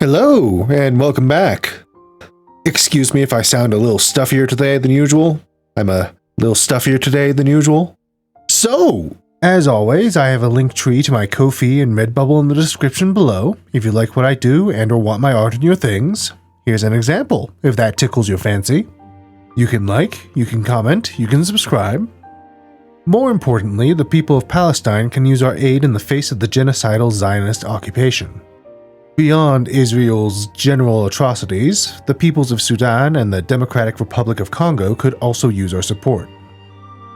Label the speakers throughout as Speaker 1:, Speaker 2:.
Speaker 1: Hello, and welcome back. Excuse me if I sound a little stuffier today than usual. I'm a little stuffier today than usual. So, as always, I have a link tree to my Ko-fi and Redbubble in the description below. If you like what I do and or want my art in your things, here's an example, if that tickles your fancy. You can like, you can comment, you can subscribe. More importantly, the people of Palestine can use our aid in the face of the genocidal Zionist occupation. Beyond Israel's general atrocities, the peoples of Sudan and the Democratic Republic of Congo could also use our support.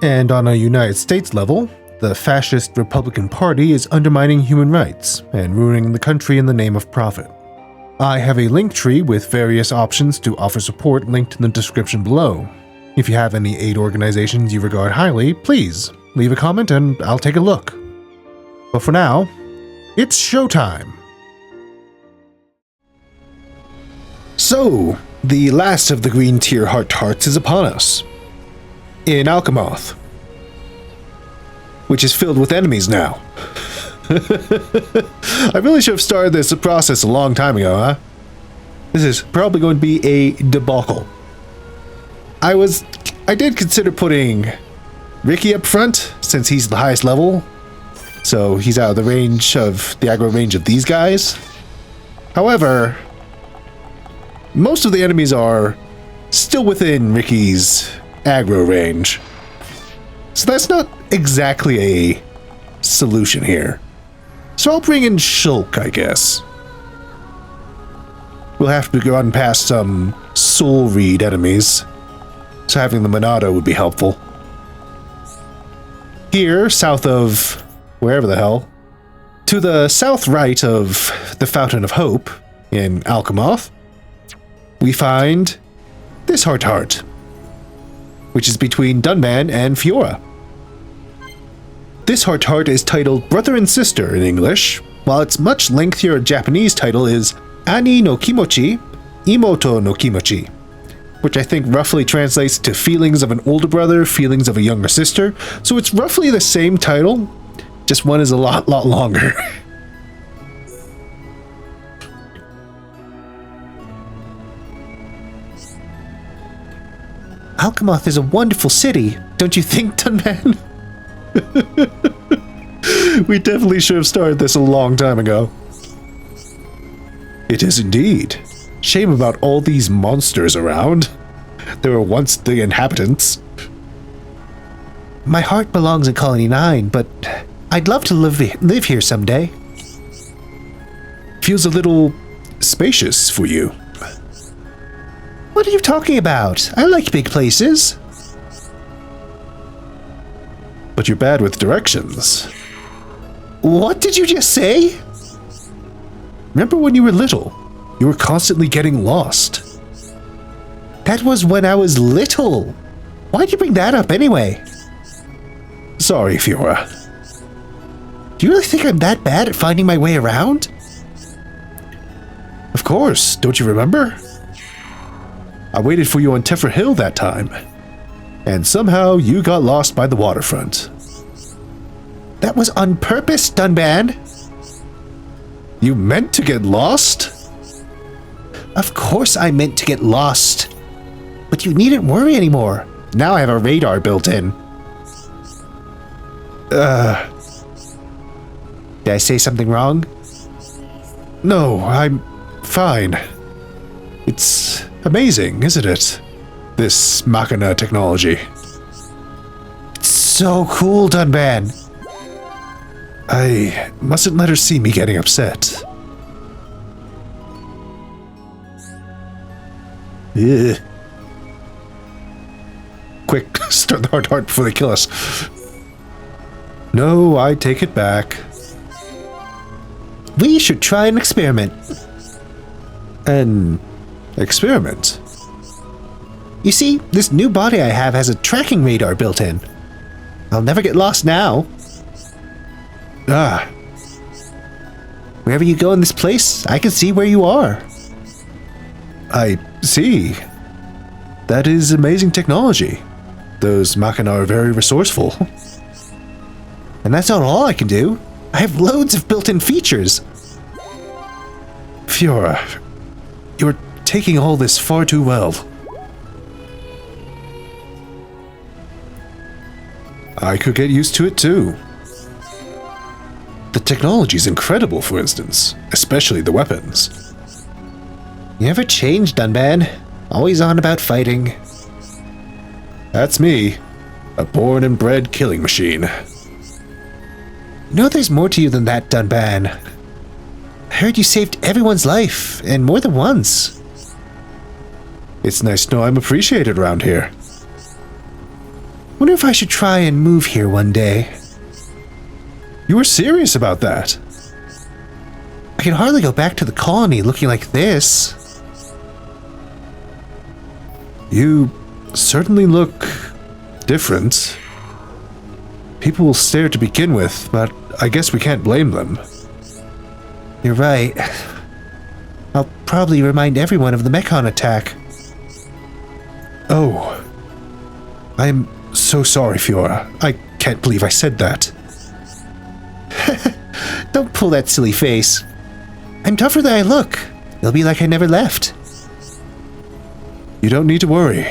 Speaker 1: And on a United States level, the fascist Republican Party is undermining human rights and ruining the country in the name of profit. I have a link tree with various options to offer support linked in the description below. If you have any aid organizations you regard highly, please leave a comment and I'll take a look. But for now, it's showtime! So, the last of the green tier hearts is upon us. In Alcamoth. Which is filled with enemies now. I really should have started this process a long time ago, huh? This is probably going to be a debacle. I did consider putting Riki up front, since he's the highest level. So he's out of the range of the aggro range of these guys. However, most of the enemies are still within Riki's aggro range. So that's not exactly a solution here. So I'll bring in Shulk, I guess. We'll have to go on past some soul read enemies. So having the Monado would be helpful. Here, south of wherever the hell, to the south right of the Fountain of Hope in Alcamoth, we find this heart, which is between Dunban and Fiora. This heart is titled Brother and Sister in English, while its much lengthier Japanese title is Ani no Kimochi, Imoto no Kimochi, which I think roughly translates to feelings of an older brother, feelings of a younger sister, so it's roughly the same title, just one is a lot longer. Alcamoth is a wonderful city, don't you think, Dunban? We definitely should have started this a long time ago. It is indeed. Shame about all these monsters around. They were once the inhabitants. My heart belongs in Colony 9, but I'd love to live here someday. Feels a little spacious for you. What are you talking about? I like big places. But you're bad with directions. What did you just say? Remember when you were little? You were constantly getting lost. That was when I was little. Why'd you bring that up anyway? Sorry, Fiora. Do you really think I'm that bad at finding my way around? Of course, don't you remember? I waited for you on Tefra Hill that time, and somehow you got lost by the waterfront. That was on purpose, Dunban. You meant to get lost? Of course I meant to get lost. But you needn't worry anymore. Now I have a radar built in. Did I say something wrong? No, I'm fine. It's amazing, isn't it? This Machina technology. It's so cool, Dunban. I mustn't let her see me getting upset. Ugh. Quick, start the heart before they kill us. No, I take it back. We should try an experiment. An experiment? You see, this new body I have has a tracking radar built in. I'll never get lost now. Ah. Wherever you go in this place, I can see where you are. I see. That is amazing technology. Those Machina are very resourceful. And that's not all I can do. I have loads of built-in features. Fiora, you're taking all this far too well. I could get used to it too. The technology's incredible, for instance, especially the weapons. You never change, Dunban. Always on about fighting. That's me, a born and bred killing machine. You know there's more to you than that, Dunban. I heard you saved everyone's life, and more than once. It's nice to know I'm appreciated around here. Wonder if I should try and move here one day. You were serious about that? I can hardly go back to the colony looking like this. You certainly look different. People will stare to begin with, but I guess we can't blame them. You're right. I'll probably remind everyone of the Mechon attack. Oh. I'm so sorry, Fiora. I can't believe I said that. Don't pull that silly face. I'm tougher than I look. It'll be like I never left. You don't need to worry.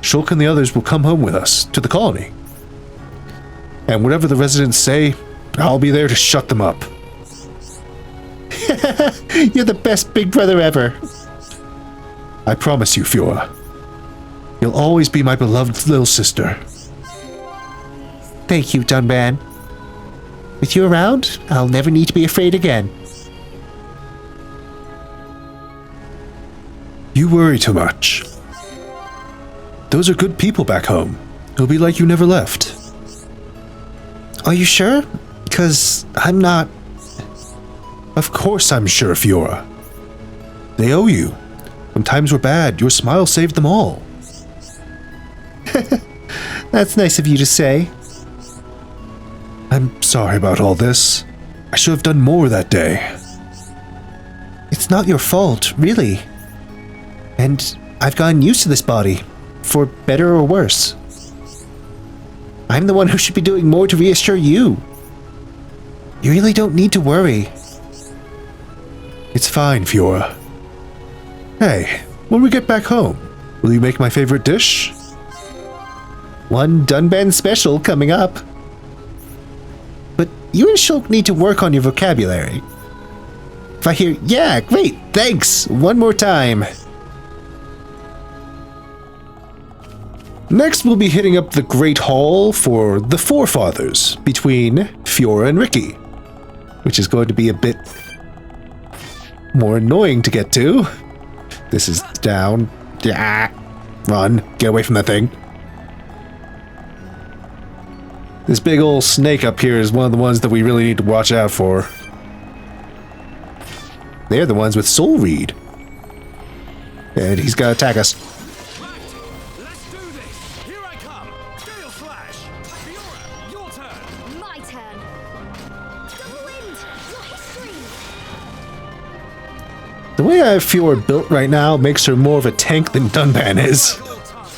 Speaker 1: Shulk and the others will come home with us, to the colony. And whatever the residents say, I'll be there to shut them up. You're the best big brother ever. I promise you, Fiora. You'll always be my beloved little sister. Thank you, Dunban. With you around, I'll never need to be afraid again. You worry too much. Those are good people back home. It'll be like you never left. Are you sure? Because I'm not... Of course I'm sure, Fiora. They owe you. When times were bad, your smile saved them all. That's nice of you to say. I'm sorry about all this. I should have done more that day. It's not your fault, really. And I've gotten used to this body, for better or worse. I'm the one who should be doing more to reassure you. You really don't need to worry. It's fine, Fiora. Hey, when we get back home, will you make my favorite dish? One Dunban special coming up. But you and Shulk need to work on your vocabulary. If I hear, yeah, great, thanks, one more time. Next, we'll be hitting up the Great Hall for the Forefathers between Fiora and Riki, which is going to be a bit more annoying to get to. This is down. Yeah. Run. Get away from that thing. This big old snake up here is one of the ones that we really need to watch out for. They're the ones with Soul Reed. And he's gonna attack us.
Speaker 2: Let's do this. Here I come. Gale Flash. Fiora, your turn.
Speaker 3: My turn. Double wind. Your history.
Speaker 1: The way I have Fiora built right now makes her more of a tank than Dunban is.
Speaker 2: Little tongue.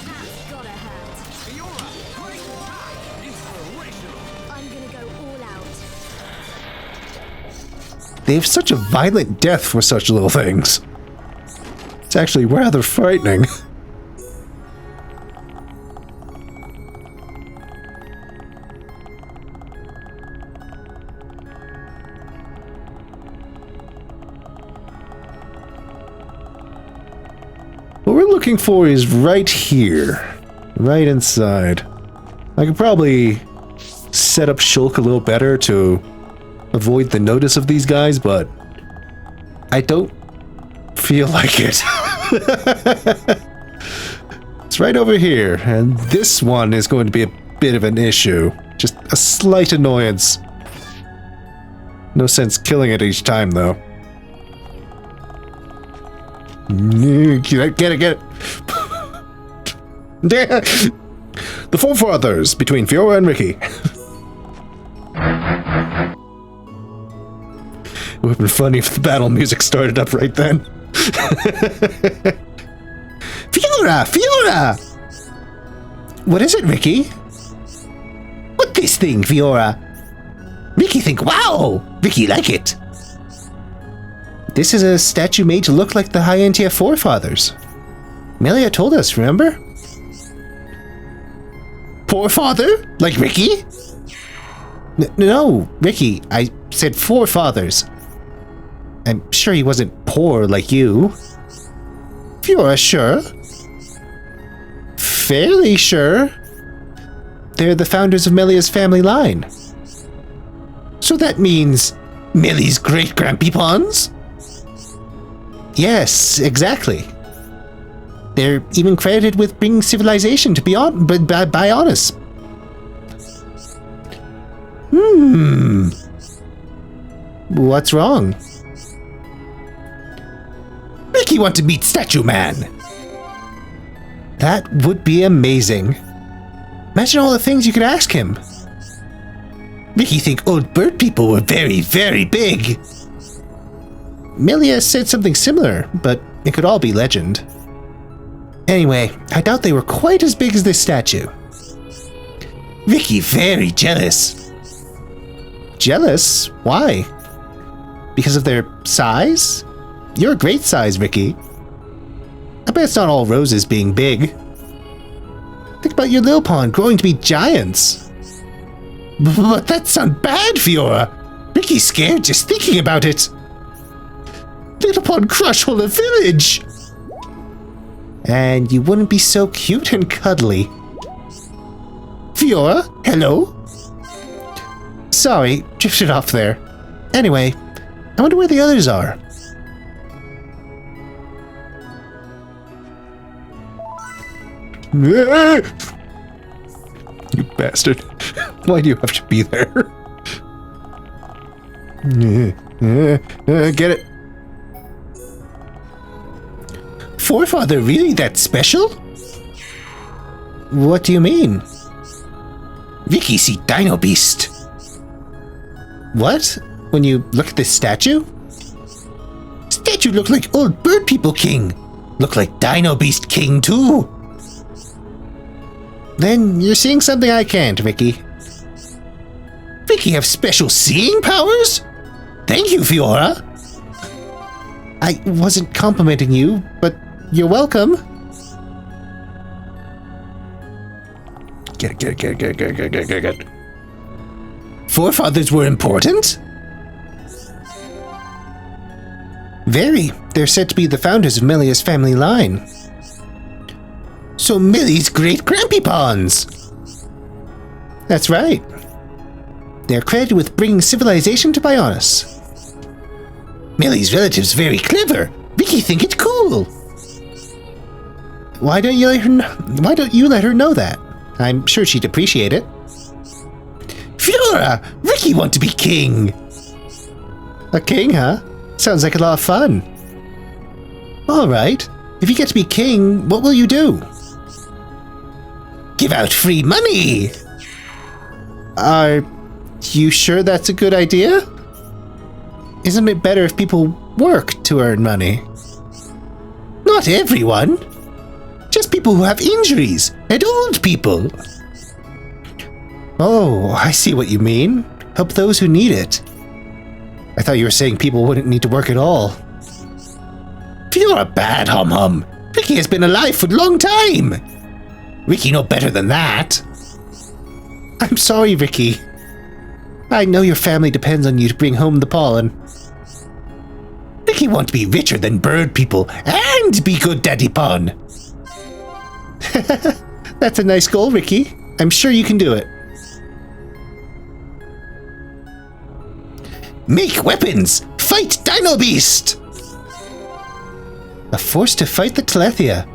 Speaker 3: That's gotta hurt.
Speaker 2: Fiora, great attack. Inspirational.
Speaker 3: I'm gonna go all out.
Speaker 1: They have such a violent death for such little things. It's actually rather frightening. What we're looking for is right here. Right inside. I could probably set up Shulk a little better to avoid the notice of these guys, but I don't feel like it. It's right over here, and this one is going to be a bit of an issue. Just a slight annoyance. No sense killing it each time, though. Get it. The Forefathers between Fiora and Riki. It would have been funny if the battle music started up right then. Fiora! What is it, Riki? What this thing, Fiora? Riki think, wow! Riki like it. This is a statue made to look like the High-Entia Forefathers. Melia told us, remember? Forefather? Like Riki? No, Riki. I said forefathers. I'm sure he wasn't poor like you. Fiora, sure. Fairly sure. They're the founders of Melia's family line. So that means Melia's great-grandpeepons? Yes, exactly. They're even credited with bringing civilization to by honest. What's wrong? Riki want to meet Statue Man. That would be amazing. Imagine all the things you could ask him. Riki think old bird people were very, very big. Melia said something similar, but it could all be legend. Anyway, I doubt they were quite as big as this statue. Riki very jealous. Jealous? Why? Because of their size? You're a great size, Riki. I bet it's not all roses being big. Think about your little pond growing to be giants. But that sounds bad, Fiora. Riki's scared just thinking about it. Little pond crush whole a village. And you wouldn't be so cute and cuddly. Fiora, hello? Sorry, drifted off there. Anyway, I wonder where the others are. You bastard. Why do you have to be there? Get it? Forefather really that special? What do you mean? Riki see Dino Beast. What? When you look at this statue? Statue look like old bird people king. Look like Dino Beast king too. Then you're seeing something I can't, Riki. Riki have special seeing powers? Thank you, Fiora. I wasn't complimenting you, but you're welcome. Get it. Forefathers were important? Very. They're said to be the founders of Melia's family line. So Millie's great-grandpeepons. That's right. They're credited with bringing civilization to Bionis. Millie's relatives very clever. Riki think it's cool. Why don't you let her know that? I'm sure she'd appreciate it. Fiora, Riki want to be king. A king, huh? Sounds like a lot of fun. All right. If you get to be king, what will you do? Give out free money! Are you sure that's a good idea? Isn't it better if people work to earn money? Not everyone. Just people who have injuries and old people. Oh, I see what you mean. Help those who need it. I thought you were saying people wouldn't need to work at all. You're a bad hum-hum. Riki has been alive for a long time. Riki know better than that. I'm sorry, Riki. I know your family depends on you to bring home the pollen. Riki want to be richer than bird people and be good daddy pon. That's a nice goal, Riki. I'm sure you can do it. Make weapons! Fight Dino Beast! A force to fight the Telethia.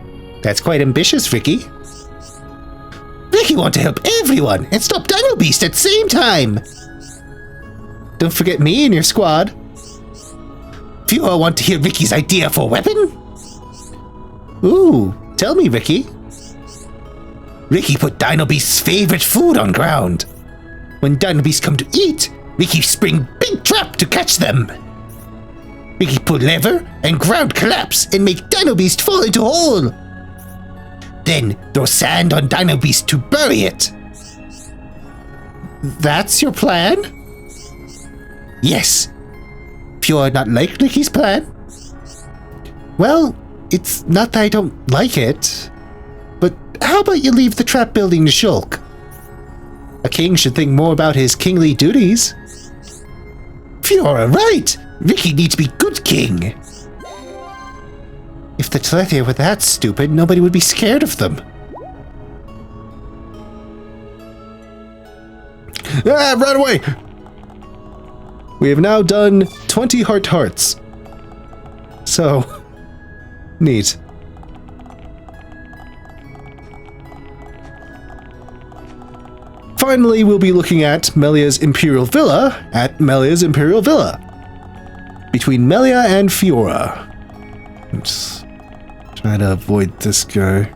Speaker 1: That's quite ambitious, Riki. Riki want to help everyone and stop Dino Beast at the same time. Don't forget me and your squad. Fiora want to hear Riki's idea for a weapon? Ooh, tell me, Riki. Riki put Dino Beast's favorite food on ground. When Dino Beasts come to eat, Riki spring big trap to catch them. Riki pull lever and ground collapse and make Dino Beast fall into hole. Then throw sand on Dino Beast to bury it. That's your plan? Yes. Fiora not like Riki's plan? Well, it's not that I don't like it, but how about you leave the trap building to Shulk? A king should think more about his kingly duties. Fiora, right! Riki needs to be good king. If the Telethi were that stupid, nobody would be scared of them. Ah, right away! We have now done 20 hearts. So, neat. Finally, we'll be looking at Melia's Imperial Villa between Melia and Fiora. Let's try to avoid this guy.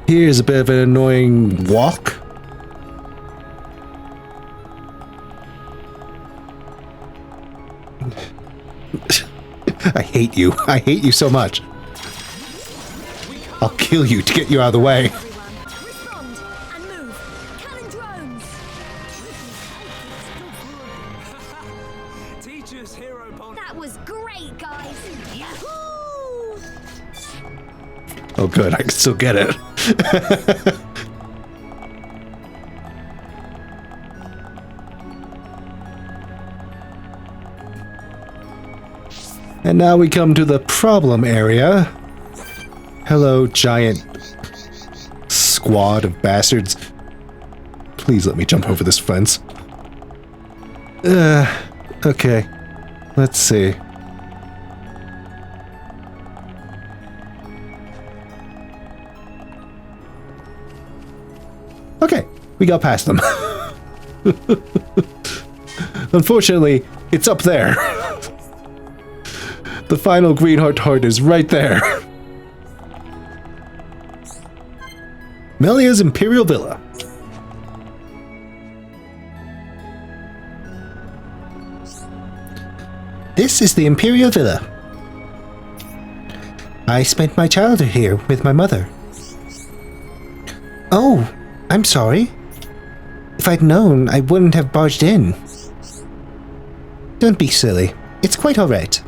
Speaker 1: Here's a bit of an annoying walk. I hate you. I hate you so much. I'll kill you to get you out of the way.
Speaker 3: Respond and move. Cannon drones.
Speaker 2: Teacher's hero pod.
Speaker 3: That was great, guys. Yahoo!
Speaker 1: Oh good, I can still get it. And now we come to the problem area. Hello, giant squad of bastards. Please let me jump over this fence. Okay. Let's see. Okay, we got past them. Unfortunately, it's up there. The final green heart is right there. Melia's Imperial Villa. This is the Imperial Villa. I spent my childhood here with my mother. Oh, I'm sorry. If I'd known, I wouldn't have barged in. Don't be silly. It's quite all right.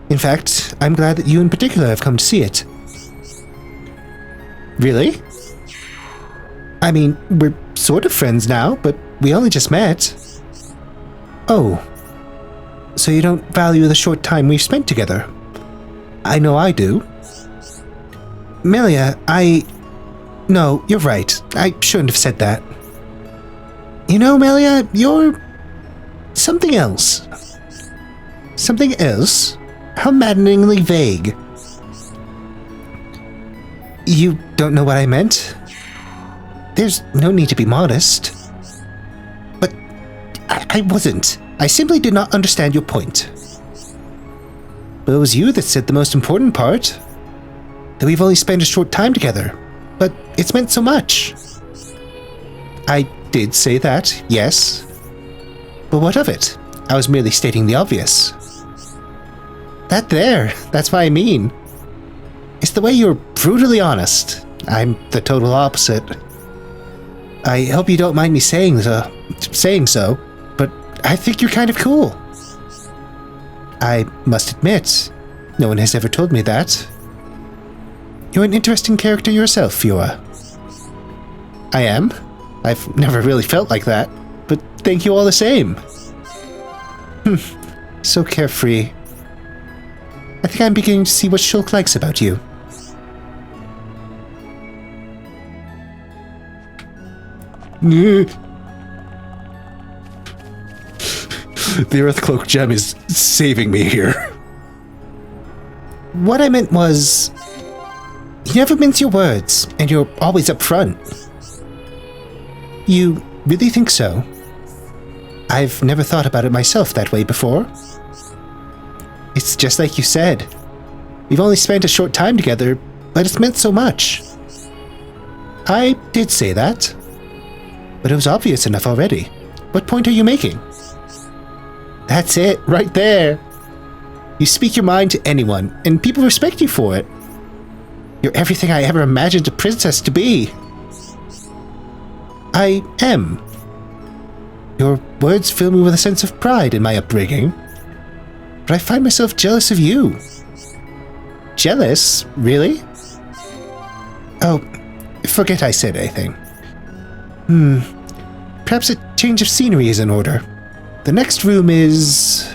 Speaker 1: In fact, I'm glad that you in particular have come to see it. Really? I mean, we're sort of friends now, but we only just met. Oh. So you don't value the short time we've spent together? I know I do. Melia, No, you're right. I shouldn't have said that. You know, Melia, you're... something else. Something else? How maddeningly vague. You don't know what I meant? There's no need to be modest. But I wasn't. I simply did not understand your point. But it was you that said the most important part. That we've only spent a short time together. But it's meant so much. I did say that, yes. But what of it? I was merely stating the obvious. That's what I mean. It's the way you're brutally honest. I'm the total opposite. I hope you don't mind me saying so, but I think you're kind of cool. I must admit, no one has ever told me that. You're an interesting character yourself, Fiora. I am. I've never really felt like that, but thank you all the same. So carefree. I think I'm beginning to see what Shulk likes about you. The Earthcloak gem is saving me here. What I meant was... you never mince your words, and you're always up front. You really think so? I've never thought about it myself that way before. It's just like you said. We've only spent a short time together, but it's meant so much. I did say that. But it was obvious enough already. What point are you making? That's it, right there. You speak your mind to anyone, and people respect you for it. You're everything I ever imagined a princess to be. I am. Your words fill me with a sense of pride in my upbringing, but I find myself jealous of you. Jealous? Really? Oh, forget I said anything. Perhaps a change of scenery is in order. The next room is...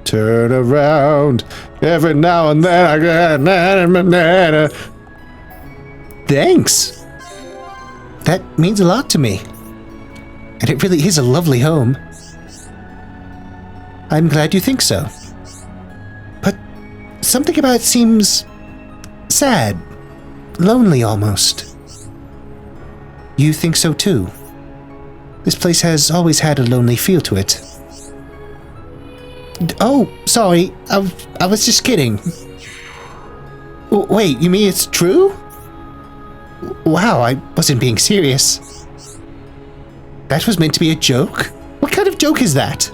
Speaker 1: Turn around, every now and then I get... Thanks. That means a lot to me. And it really is a lovely home. I'm glad you think so. But something about it seems... sad. Lonely almost. You think so too? This place has always had a lonely feel to it. Oh, sorry. I was just kidding. Wait, you mean it's true? Wow, I wasn't being serious. That was meant to be a joke? What kind of joke is that?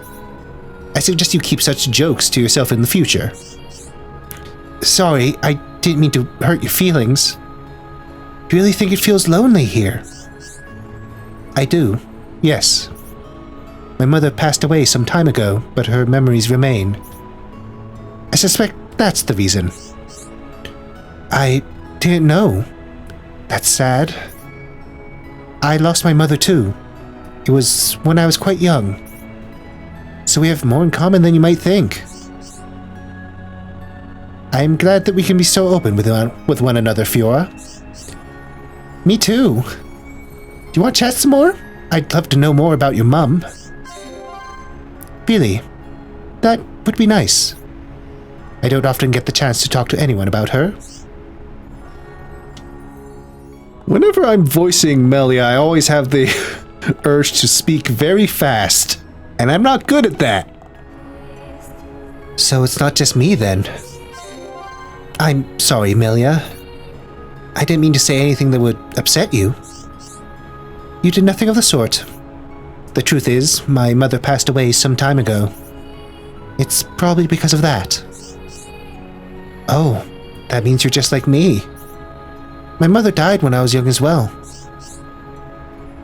Speaker 1: I suggest you keep such jokes to yourself in the future. Sorry, I didn't mean to hurt your feelings. Do you really think it feels lonely here? I do, yes. My mother passed away some time ago, but her memories remain. I suspect that's the reason. I didn't know. That's sad. I lost my mother too. It was when I was quite young. So we have more in common than you might think. I'm glad that we can be so open with one another, Fiora. Me too. Do you want to chat some more? I'd love to know more about your mum. Really? That would be nice. I don't often get the chance to talk to anyone about her. Whenever I'm voicing Melia, I always have the urge to speak very fast, and I'm not good at that. So it's not just me then. I'm sorry, Melia. I didn't mean to say anything that would upset you. You did nothing of the sort. The truth is, my mother passed away some time ago. It's probably because of that. Oh, that means you're just like me. My mother died when I was young as well.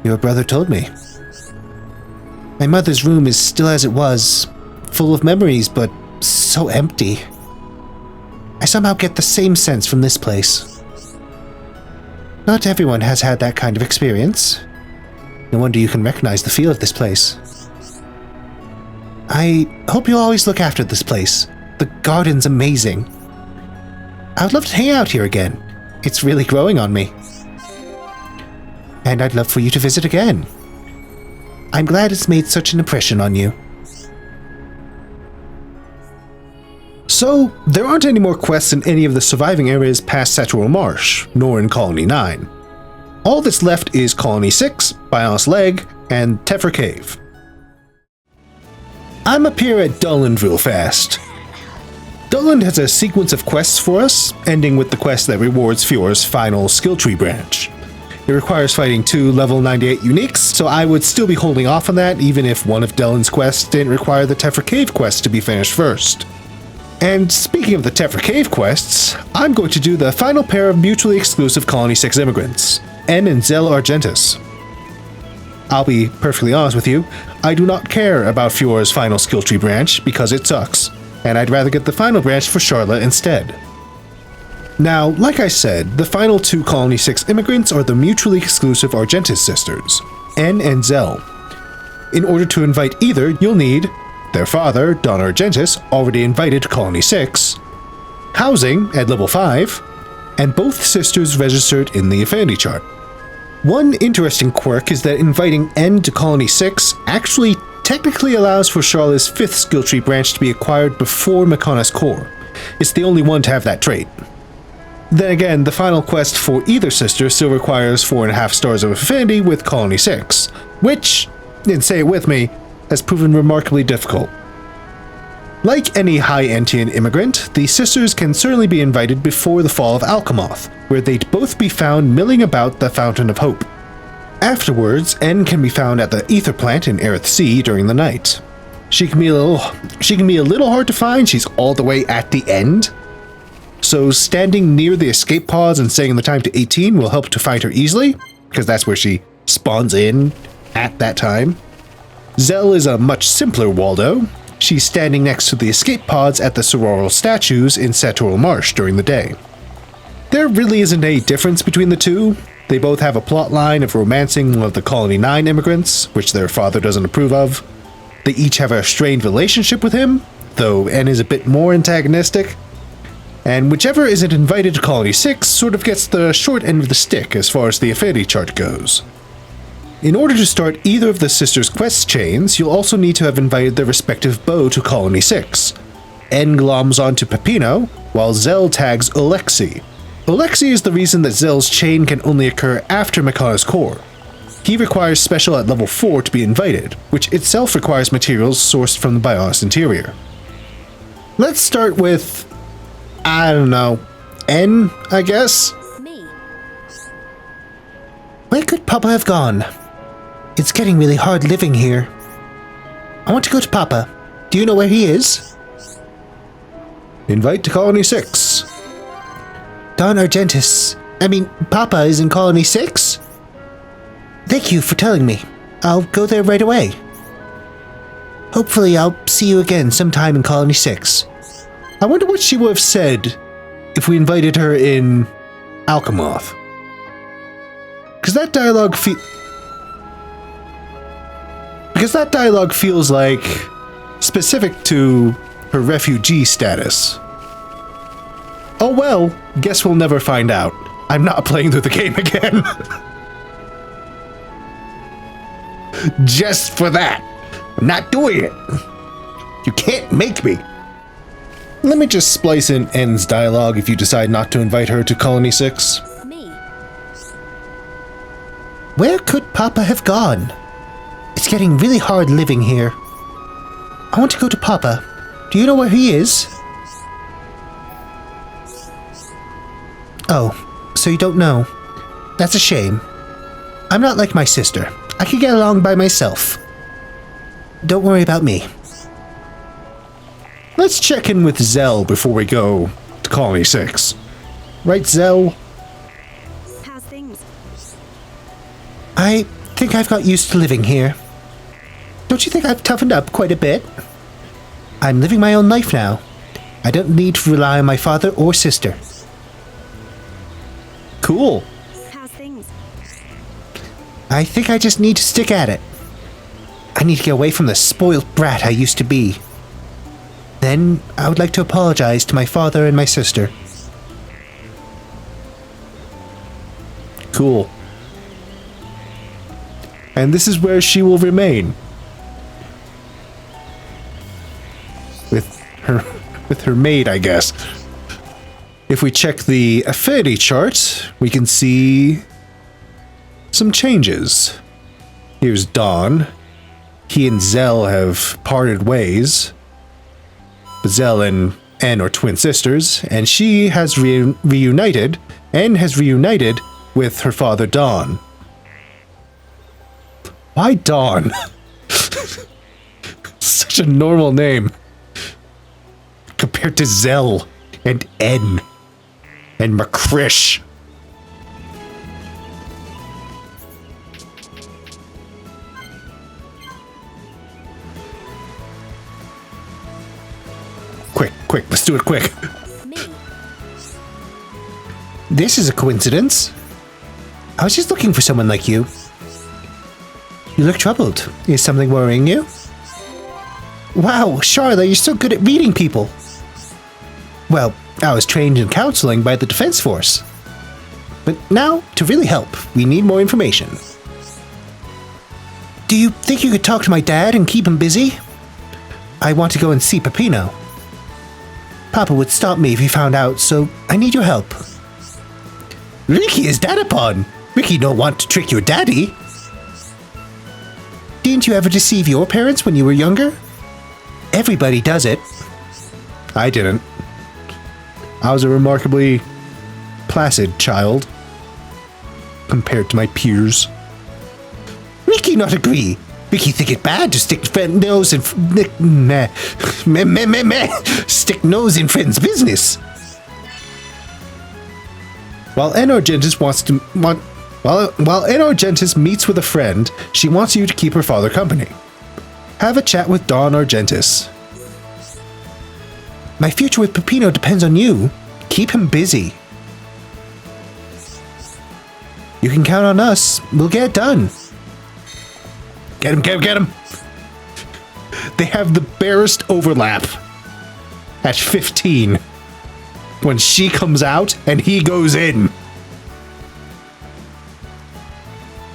Speaker 1: Your brother told me. My mother's room is still as it was, full of memories, but so empty. I somehow get the same sense from this place. Not everyone has had that kind of experience. No wonder you can recognize the feel of this place. I hope you'll always look after this place. The garden's amazing. I would love to hang out here again. It's really growing on me. And I'd love for you to visit again. I'm glad it's made such an impression on you. So, there aren't any more quests in any of the surviving areas past Satchel Marsh, nor in Colony 9. All that's left is Colony 6, Bionis Leg, and Teffer Cave. I'm up here at Dunban real fast. Dunban has a sequence of quests for us, ending with the quest that rewards Fiora's final skill tree branch. It requires fighting 2 level 98 uniques, so I would still be holding off on that even if one of Dunban's quests didn't require the Teffer Cave quest to be finished first. And speaking of the Teffer Cave quests, I'm going to do the final pair of mutually exclusive Colony 6 immigrants, En and Argentis. I'll be perfectly honest with you, I do not care about Fiora's final skill tree branch because it sucks, and I'd rather get the final branch for Sharla instead. Now, like I said, the final 2 Colony 6 immigrants are the mutually exclusive Argentis sisters, En and Zell. In order to invite either, you'll need their father, Don Argentis, already invited to Colony 6, housing at level 5, and both sisters registered in the Affinity chart. One interesting quirk is that inviting En to Colony 6 actually technically allows for Sharla's 5th skill tree branch to be acquired before Mechonis Core. It's the only one to have that trait. Then again, the final quest for either sister still requires 4.5 stars of Affinity with Colony 6, which, and say it with me, has proven remarkably difficult. Like any high Entian immigrant, the sisters can certainly be invited before the fall of Alcamoth, where they'd both be found milling about the Fountain of Hope. Afterwards, En can be found at the Ether Plant in Aerith Sea during the night. She can be a little hard to find, she's all the way at the end. so standing near the escape pods and setting the time to 18 will help to find her easily, because that's where she spawns in at that time. Zell is a much simpler Waldo. She's standing next to the escape pods at the sororal statues in Satoral Marsh during the day. There really isn't any difference between the two. They both have a plot line of romancing one of the Colony 9 immigrants, which their father doesn't approve of. They each have a strained relationship with him, though En is a bit more antagonistic. And whichever isn't invited to Colony 6 sort of gets the short end of the stick as far as the affinity chart goes. In order to start either of the sisters' quest chains, you'll also need to have invited their respective beaux to Colony 6. En gloms onto Peppino, while Zell tags Alexi. Alexi is the reason that Zell's chain can only occur after Makana's core. He requires special at level 4 to be invited, which itself requires materials sourced from the Bionis interior. Let's start with, I don't know, En, I guess?
Speaker 3: Me.
Speaker 4: Where could Papa have gone? It's getting really hard living here. I want to go to Papa. Do you know where he is?
Speaker 1: Invite to Colony 6.
Speaker 4: En Argentis. Papa is in Colony 6? Thank you for telling me. I'll go there right away. Hopefully I'll see you again sometime in Colony 6.
Speaker 1: I wonder what she would have said if we invited her in Alcamoth. Because that dialogue feels like specific to her refugee status. Oh well, guess we'll never find out. I'm not playing through the game again. Just for that. I'm not doing it. You can't make me. Let me just splice in En's dialogue if you decide not to invite her to Colony 6.
Speaker 3: Me.
Speaker 4: Where could Papa have gone? It's getting really hard living here. I want to go to Papa. Do you know where he is? Oh, so you don't know. That's a shame. I'm not like my sister. I can get along by myself. Don't worry about me.
Speaker 1: Let's check in with Zell before we go to Colony 6. Right, Zell?
Speaker 3: How's things?
Speaker 4: I think I've got used to living here. Don't you think I've toughened up quite a bit? I'm living my own life now. I don't need to rely on my father or sister.
Speaker 1: Cool.
Speaker 3: How's things?
Speaker 4: I think I just need to stick at it. I need to get away from the spoiled brat I used to be. Then I would like to apologize to my father and my sister.
Speaker 1: Cool. And this is where she will remain. With her maid, I guess. If we check the affinity chart, we can see some changes. Here's Dawn. He and Zell have parted ways. But Zell and En are twin sisters, and she has reunited. En has reunited with her father, Dawn. Why Dawn? Such a normal name. Compared to Zell and En and McCrish. Quick, let's do it quick.
Speaker 3: Me.
Speaker 4: This is a coincidence. I was just looking for someone like you. You look troubled. Is something worrying you? Wow, Sharla, you're so good at reading people. Well, I was trained in counseling by the Defense Force. But now, to really help, we need more information. Do you think you could talk to my dad and keep him busy? I want to go and see Peppino. Papa would stop me if he found out, so I need your help. Riki is Dadapon. Riki don't want to trick your daddy. Didn't you ever deceive your parents when you were younger? Everybody does it.
Speaker 1: I didn't. I was a remarkably placid child compared to my peers.
Speaker 4: Riki not agree. Riki think it bad to stick nose in stick nose in friends' business.
Speaker 1: While En Argentis while En Argentis meets with a friend, she wants you to keep her father company. Have a chat with Don Argentis.
Speaker 4: My future with Peppino depends on you. Keep him busy. You can count on us. We'll get it done.
Speaker 1: Get him, get him, get him! They have the barest overlap. At 15. When she comes out and he goes in.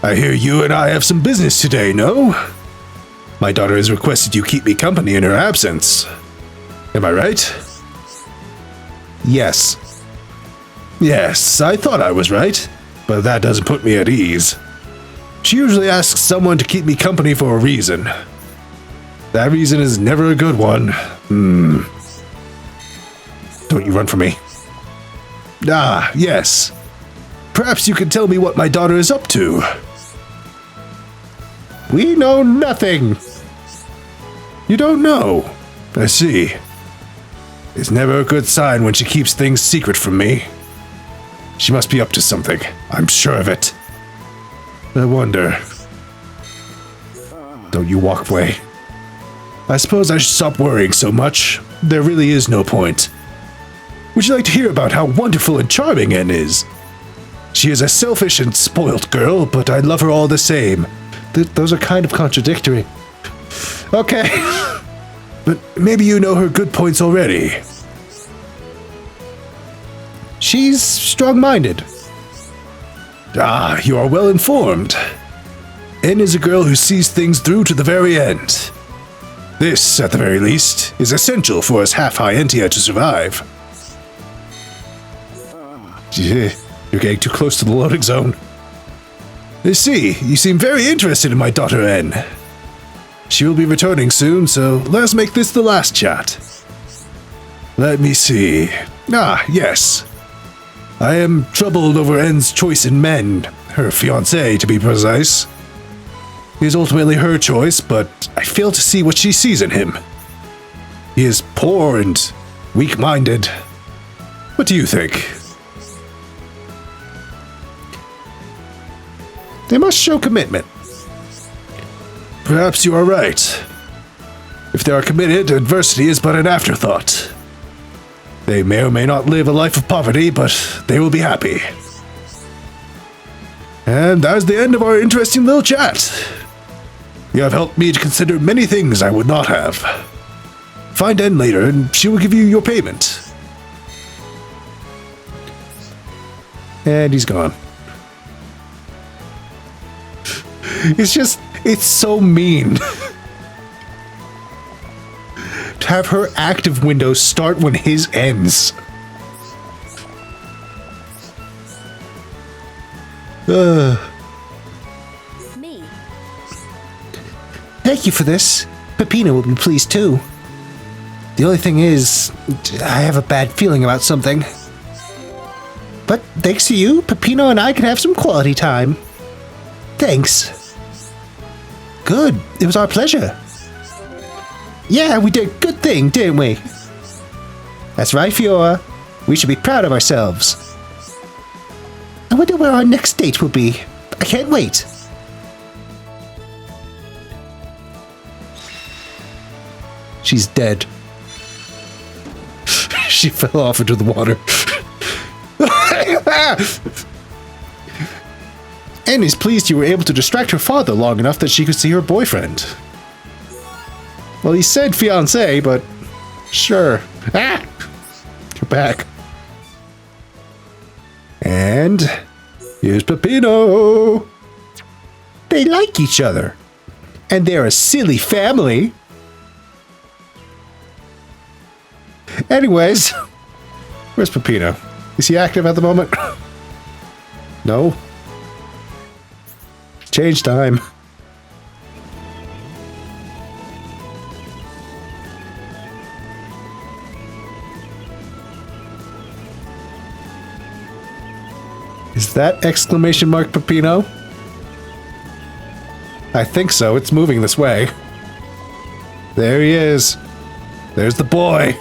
Speaker 1: I hear you and I have some business today, no? My daughter has requested you keep me company in her absence. Am I right? Yes. Yes, I thought I was right, but that doesn't put me at ease. She usually asks someone to keep me company for a reason. That reason is never a good one. Don't you run from me. Ah, yes. Perhaps you can tell me what my daughter is up to. We know nothing. You don't know. I see. It's never a good sign when she keeps things secret from me. She must be up to something. I'm sure of it. I wonder. Don't you walk away. I suppose I should stop worrying so much. There really is no point. Would you like to hear about how wonderful and charming En is? She is a selfish and spoilt girl, but I love her all the same. Those are kind of contradictory. Okay. But maybe you know her good points already. She's strong-minded. Ah, you are well informed. En is a girl who sees things through to the very end. This, at the very least, is essential for us half-high Entia to survive. You're getting too close to the loading zone. I see, you seem very interested in my daughter En. She will be returning soon, so let's make this the last chat. Let me see. Ah, yes. I am troubled over En's choice in men, her fiancé to be precise. It is ultimately her choice, but I fail to see what she sees in him. He is poor and weak-minded. What do you think? They must show commitment. Perhaps you are right. If they are committed, adversity is but an afterthought. They may or may not live a life of poverty, but they will be happy. And that is the end of our interesting little chat. You have helped me to consider many things I would not have. Find En later, and she will give you your payment. And he's gone. It's so mean. To have her active window start when his ends.
Speaker 3: Me.
Speaker 4: Thank you for this. Peppino will be pleased too. The only thing is, I have a bad feeling about something. But thanks to you, Peppino and I can have some quality time. Thanks. Good. It was our pleasure. Yeah, we did a good thing, didn't we? That's right, Fiora. We should be proud of ourselves. I wonder where our next date will be. I can't wait.
Speaker 1: She's dead. She fell off into the water. En is pleased you were able to distract her father long enough that she could see her boyfriend. Well, he said fiancé, but sure. Ah! You're back. And here's Peppino. They like each other. And they're a silly family. Anyways, where's Peppino? Is he active at the moment? No? Change time. Is that exclamation mark Peppino? I think so. It's moving this way. There he is. There's the boy.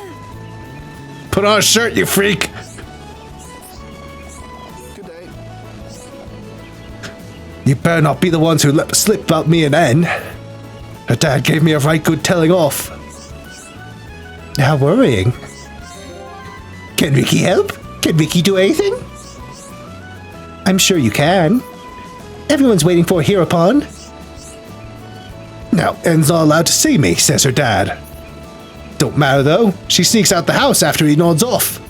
Speaker 1: Put on a shirt, you freak. You better not be the ones who let slip about me and En. Her dad gave me a right good telling off.
Speaker 4: How worrying. Can Riki help? Can Riki do anything? I'm sure you can. Everyone's waiting for a Hereupon.
Speaker 1: Now, En's not allowed to see me, says her dad. Don't matter though, she sneaks out the house after he nods off.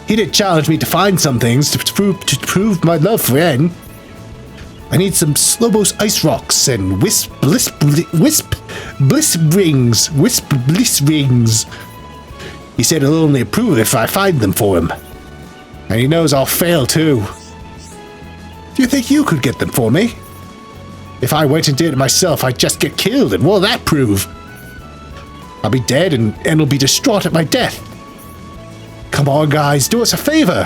Speaker 1: He did challenge me to find some things to prove my love for En. I need some Slobos ice rocks and Wisp Bliss rings. He said he'll only approve if I find them for him. And he knows I'll fail too. Do you think you could get them for me? If I went and did it myself, I'd just get killed, and what'll that prove? I'll be dead and En will be distraught at my death. Come on, guys, do us a favor.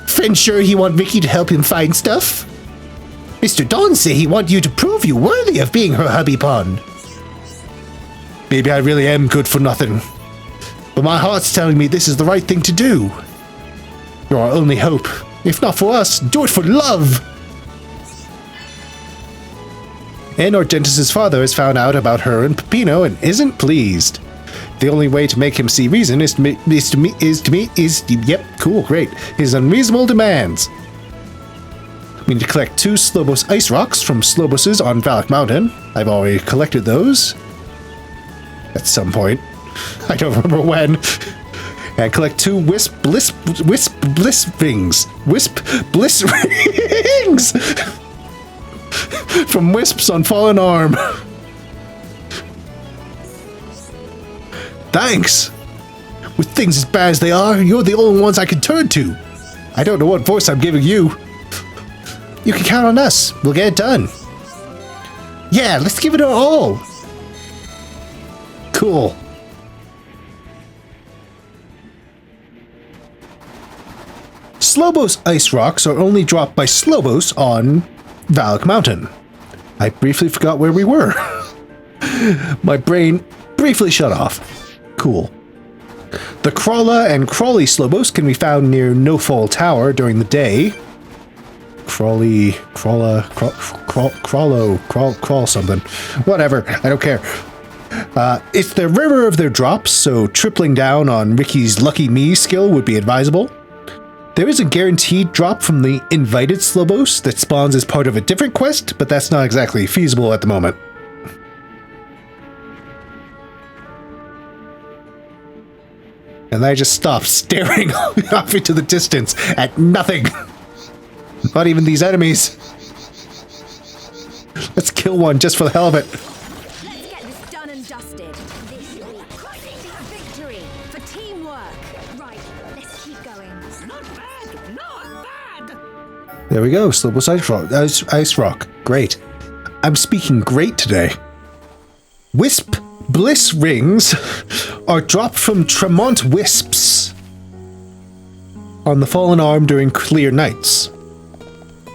Speaker 4: Friend sure he want Riki to help him find stuff? Mr. Don say he want you to prove you worthy of being her hubby pond.
Speaker 1: Maybe I really am good for nothing. But my heart's telling me this is the right thing to do. You're our only hope. If not for us, do it for love! En Argentis' father has found out about her and Peppino and isn't pleased. The only way to make him see reason is to meet his unreasonable demands. We need to collect 2 Slobos ice rocks from Sloboses on Valak Mountain. I've already collected those. At some point. I don't remember when. And collect 2 Wisp Bliss rings. Wisp Bliss rings! From Wisps on Fallen Arm. Thanks! With things as bad as they are, you're the only ones I can turn to. I don't know what voice I'm giving you.
Speaker 4: You can count on us. We'll get it done. Yeah, let's give it our all.
Speaker 1: Cool. Slobos ice rocks are only dropped by Slobos on Valak Mountain. I briefly forgot where we were. My brain briefly shut off. Cool. The Crawla and Crawly Slobos can be found near No Fall Tower during the day. Crawl something. Whatever, I don't care. It's the rarer of their drops, so tripling down on Riki's Lucky Me skill would be advisable. There is a guaranteed drop from the Invited Slobos that spawns as part of a different quest, but that's not exactly feasible at the moment. And I just stopped staring off into the distance at nothing. Not even these enemies. Let's kill one just for the hell of it.
Speaker 3: Let's get this done and dusted. This will be a victory for teamwork. Right, let's keep going.
Speaker 2: Not bad, not bad.
Speaker 1: There we go, Slobos ice rock. Great. I'm speaking great today. Wisp Bliss rings are dropped from Tremont Wisps on the Fallen Arm during clear nights.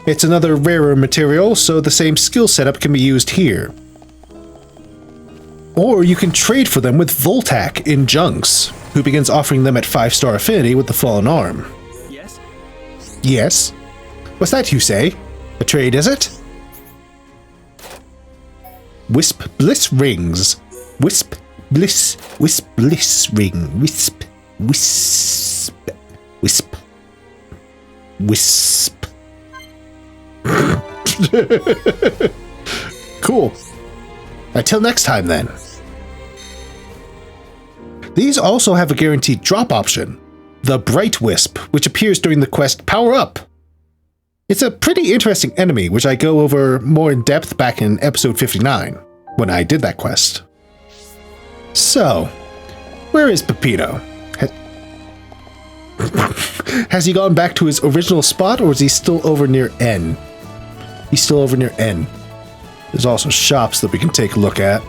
Speaker 1: It's another rarer material, so the same skill setup can be used here. Or you can trade for them with Voltak in Junks, who begins offering them at 5-star affinity with the Fallen Arm.
Speaker 2: Yes?
Speaker 1: Yes? What's that you say? A trade, is it? Wisp Bliss rings. Wisp Bliss ring. Wisp. Cool. Until next time then. These also have a guaranteed drop option, the Bright Wisp, which appears during the quest Power Up. It's a pretty interesting enemy, which I go over more in depth back in episode 59, when I did that quest. So, where is Peppino? Has he gone back to his original spot, or is he still over near En? He's still over near En. There's also shops that we can take a look at.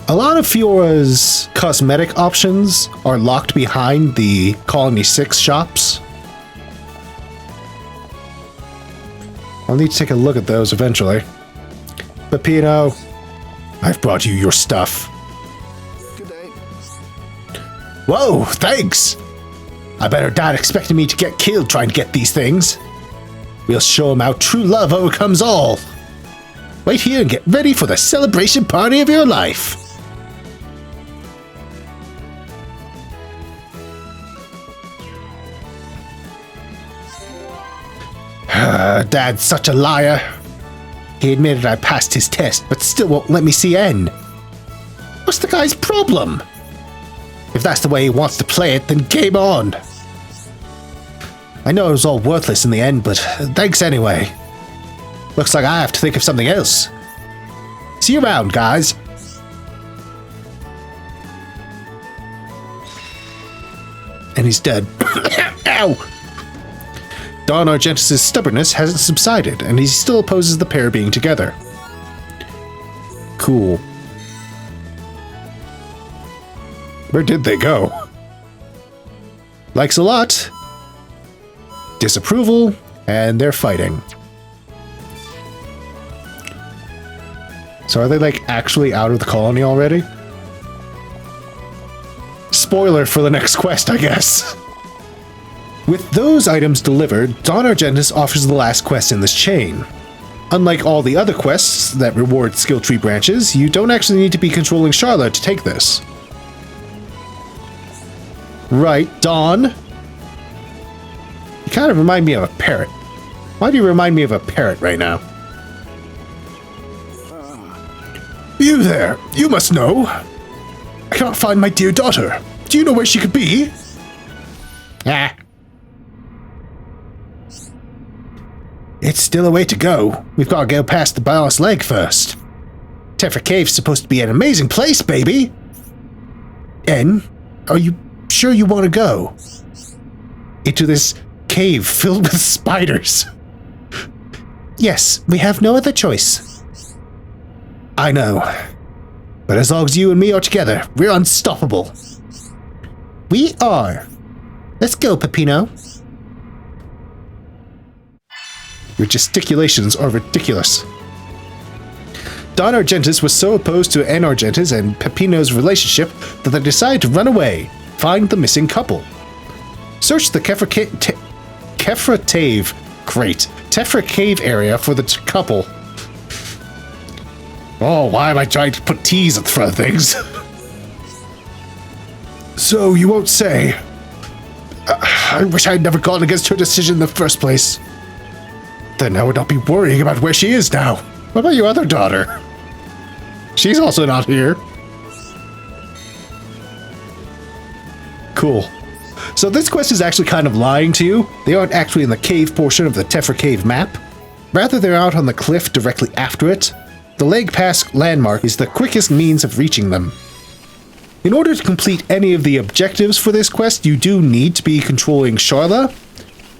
Speaker 1: A lot of Fiora's cosmetic options are locked behind the Colony 6 shops. I'll need to take a look at those eventually. Peppino, I've brought you your stuff.
Speaker 2: Good day.
Speaker 1: Whoa, thanks! I bet her dad expected me to get killed trying to get these things. We'll show him how true love overcomes all. Wait here and get ready for the celebration party of your life. Dad's such a liar. He admitted I passed his test, but still won't let me see En. What's the guy's problem? If that's the way he wants to play it, then game on. I know it was all worthless in the end, but thanks anyway. Looks like I have to think of something else. See you around, guys. And he's dead. Ow! En Argentis' stubbornness hasn't subsided, and he still opposes the pair being together. Cool. Where did they go? Likes a lot. Disapproval, and they're fighting. So are they like actually out of the colony already? Spoiler for the next quest, I guess. With those items delivered, En Argentis offers the last quest in this chain. Unlike all the other quests that reward skill tree branches, you don't actually need to be controlling Sharla to take this. Right, Dawn? You kind of remind me of a parrot. Why do you remind me of a parrot right now? You there, you must know. I cannot find my dear daughter. Do you know where she could be? Ah. It's still a way to go. We've got to go past the Balanced Leg first. Tephra Cave's supposed to be an amazing place, baby. En, are you sure you want to go? Into this cave filled with spiders.
Speaker 4: Yes, we have no other choice.
Speaker 1: I know. But as long as you and me are together, we're unstoppable.
Speaker 4: We are. Let's go, Peppino.
Speaker 1: Your gesticulations are ridiculous. En Argentis was so opposed to En Argentis and Peppino's relationship that they decided to run away, find the missing couple. Search the Tephra Cave area for the couple. Oh, why am I trying to put T's at the front of things? So, you won't say. I wish I had never gone against her decision in the first place. Then I would not be worrying about where she is now. What about your other daughter? She's also not here. Cool. So this quest is actually kind of lying to you. They aren't actually in the cave portion of the Tephra Cave map. Rather, they're out on the cliff directly after it. The Leg Pass landmark is the quickest means of reaching them. In order to complete any of the objectives for this quest, you do need to be controlling Sharla.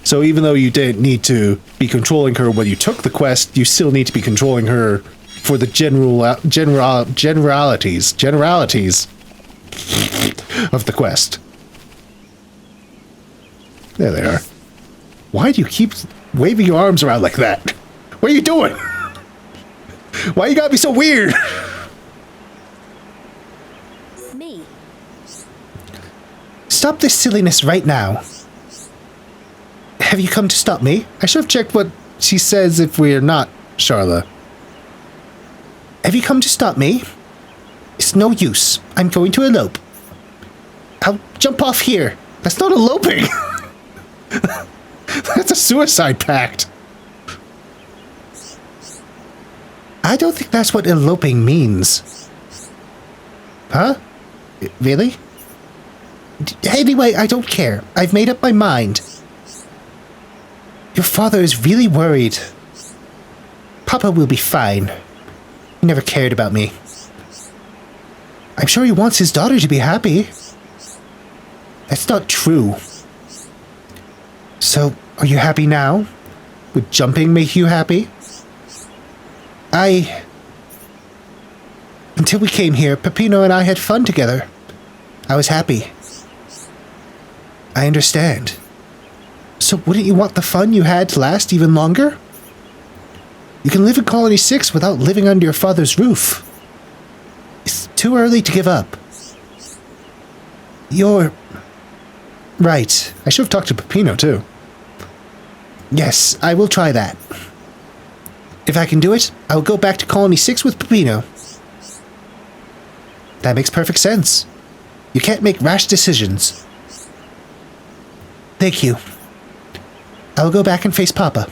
Speaker 1: So even though you didn't need to be controlling her when you took the quest, you still need to be controlling her for the generalities of the quest. There they are. Why do you keep waving your arms around like that? What are you doing? Why you gotta be so weird?
Speaker 3: Me.
Speaker 4: Stop this silliness right now. Have you come to stop me?
Speaker 1: I should have checked what she says if we're not Sharla.
Speaker 4: Have you come to stop me? It's no use. I'm going to elope. I'll jump off here.
Speaker 1: That's not eloping. That's a suicide pact.
Speaker 4: I don't think that's what eloping means. Huh? Really? Anyway, I don't care. I've made up my mind. Your father is really worried. Papa will be fine. He never cared about me. I'm sure he wants his daughter to be happy. That's not true. So, are you happy now? Would jumping make you happy? Until we came here, Peppino and I had fun together. I was happy. I understand. So wouldn't you want the fun you had to last even longer? You can live in Colony 6 without living under your father's roof. It's too early to give up. You're... right.
Speaker 1: I should have talked to Peppino, too.
Speaker 4: Yes, I will try that. If I can do it, I will go back to Colony 6 with Peppino. That makes perfect sense. You can't make rash decisions. Thank you. I will go back and face Papa.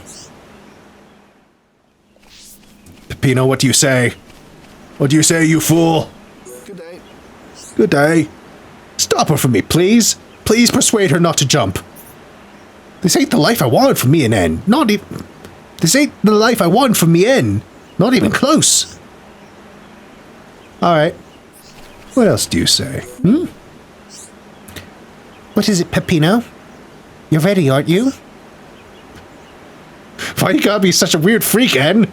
Speaker 1: Peppino, what do you say? What do you say, you fool?
Speaker 2: Good day.
Speaker 1: Good day. Stop her for me, please. Please persuade her not to jump. This ain't the life I wanted from me and En. Not even... This ain't the life I wanted from me and not even close. Alright. What else do you say?
Speaker 4: What is it, Peppino? You're ready, aren't you?
Speaker 1: Why you gotta be such a weird freak, En?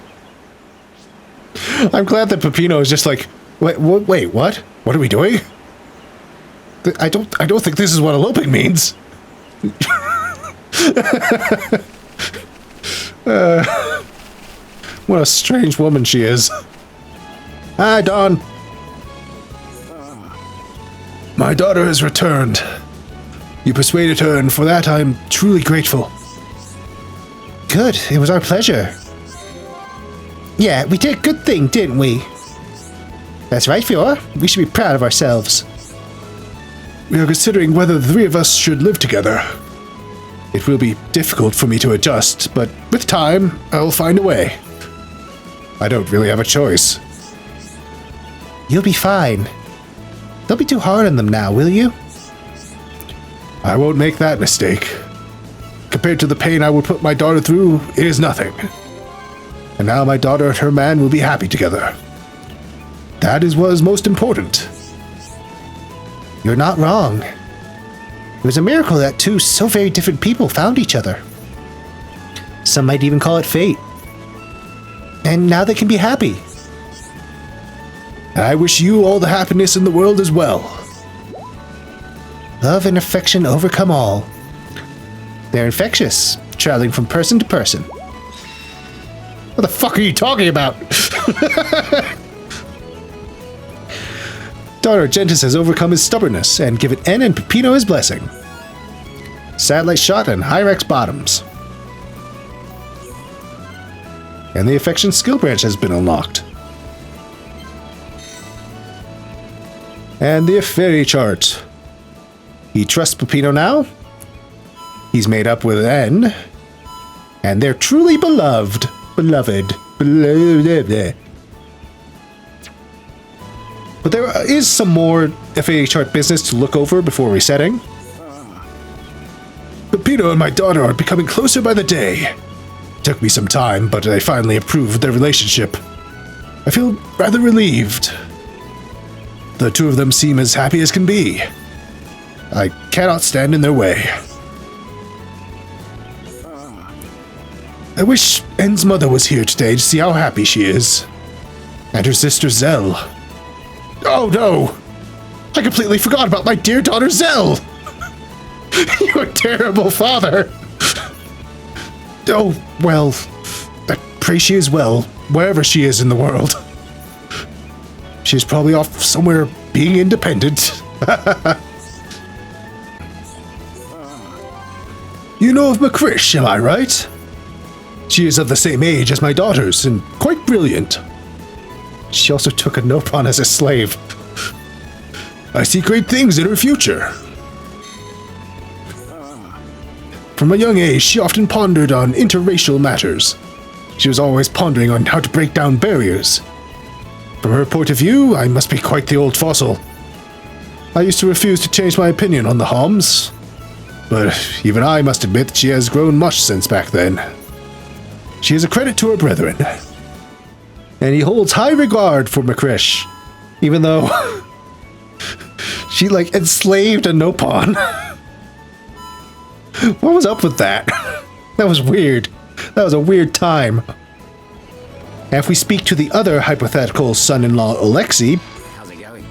Speaker 1: I'm glad that Peppino is just like, wait, what? What are we doing? I don't think this is what eloping means. What a strange woman she is. Hi, Dawn. My daughter has returned. You persuaded her, and for that I am truly grateful.
Speaker 4: Good, it was our pleasure. Yeah, we did a good thing, didn't we? That's right, Fiora. We should be proud of ourselves.
Speaker 1: We are considering whether the three of us should live together. It will be difficult for me to adjust, but with time, I'll find a way. I don't really have a choice.
Speaker 4: You'll be fine. Don't be too hard on them now, will you?
Speaker 1: I won't make that mistake. Compared to the pain I would put my daughter through, it is nothing. And now my daughter and her man will be happy together. That is what is most important.
Speaker 4: You're not wrong. It was a miracle that two so very different people found each other. Some might even call it fate. And now they can be happy.
Speaker 1: I wish you all the happiness in the world as well.
Speaker 4: Love and affection overcome all. They're infectious, traveling from person to person.
Speaker 1: What the fuck are you talking about? Don Argentis has overcome his stubbornness and given En and Peppino his blessing. Satellite shot and Hyrex bottoms. And the affection skill branch has been unlocked. And the affinity chart. He trusts Peppino now. He's made up with En. And they're truly beloved. Beloved. But there is some more affinity chart business to look over before resetting. Peppino and my daughter are becoming closer by the day. Took me some time, but I finally approved their relationship. I feel rather relieved. The two of them seem as happy as can be. I cannot stand in their way. I wish En's mother was here today to see how happy she is. And her sister Zell. Oh no! I completely forgot about my dear daughter Zell! You're a terrible father! Oh, well, I pray she is well, wherever she is in the world. She's probably off somewhere being independent. You know of Makrish, am I right? She is of the same age as my daughters and quite brilliant. She also took a Nopon as a slave. I see great things in her future. From a young age, she often pondered on interracial matters. She was always pondering on how to break down barriers. From her point of view, I must be quite the old fossil. I used to refuse to change my opinion on the Homs, but even I must admit that she has grown much since back then. She is a credit to her brethren. And he holds high regard for Makrish, even though she, enslaved a Nopon. What was up with that? That was weird. That was a weird time. And if we speak to the other hypothetical son-in-law, Alexei...
Speaker 2: How's it going?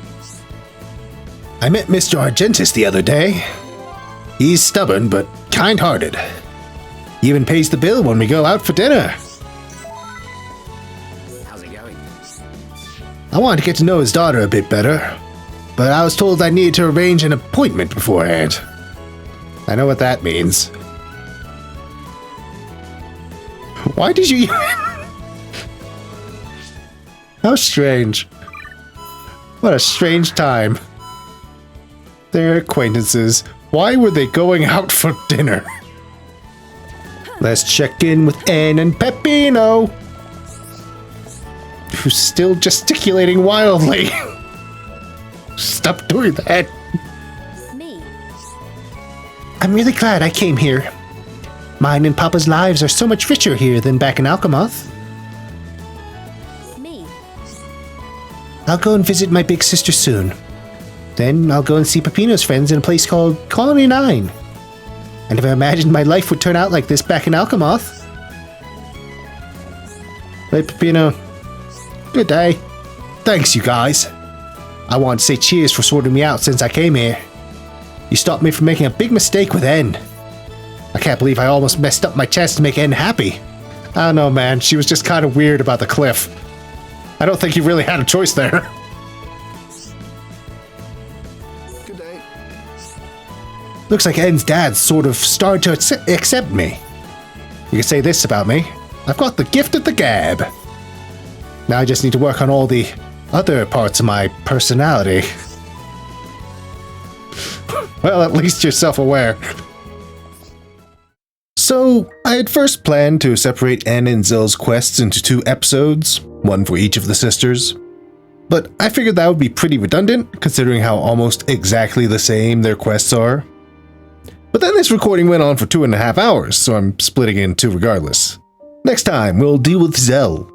Speaker 1: I met Mr. Argentis the other day. He's stubborn, but kind-hearted. He even pays the bill when we go out for dinner.
Speaker 2: How's it going?
Speaker 1: I wanted to get to know his daughter a bit better, but I was told I needed to arrange an appointment beforehand. I know what that means. Why did you... How strange. What a strange time. They're acquaintances. Why were they going out for dinner? Let's check in with En and Peppino, who's still gesticulating wildly. Stop doing that.
Speaker 3: Me.
Speaker 4: I'm really glad I came here. Mine and Papa's lives are so much richer here than back in Alcamoth.
Speaker 3: Me.
Speaker 4: I'll go and visit my big sister soon. Then I'll go and see Peppino's friends in a place called Colony 9. I never imagined my life would turn out like this back in Alcamoth.
Speaker 1: Hey, Peppino. Good day. Thanks, you guys. I want to say cheers for sorting me out since I came here. You stopped me from making a big mistake with En. I can't believe I almost messed up my chance to make En happy. I don't know, man. She was just kind of weird about the cliff. I don't think you really had a choice there.
Speaker 2: Good day.
Speaker 1: Looks like En's dad sort of started to accept me. You can say this about me. I've got the gift of the gab. Now I just need to work on all the other parts of my personality. Well, at least you're self-aware. So, I had first planned to separate En and Zill's quests into 2 episodes, one for each of the sisters. But I figured that would be pretty redundant, considering how almost exactly the same their quests are. But then this recording went on for 2.5 hours, so I'm splitting it in 2 regardless. Next time, we'll deal with Zell.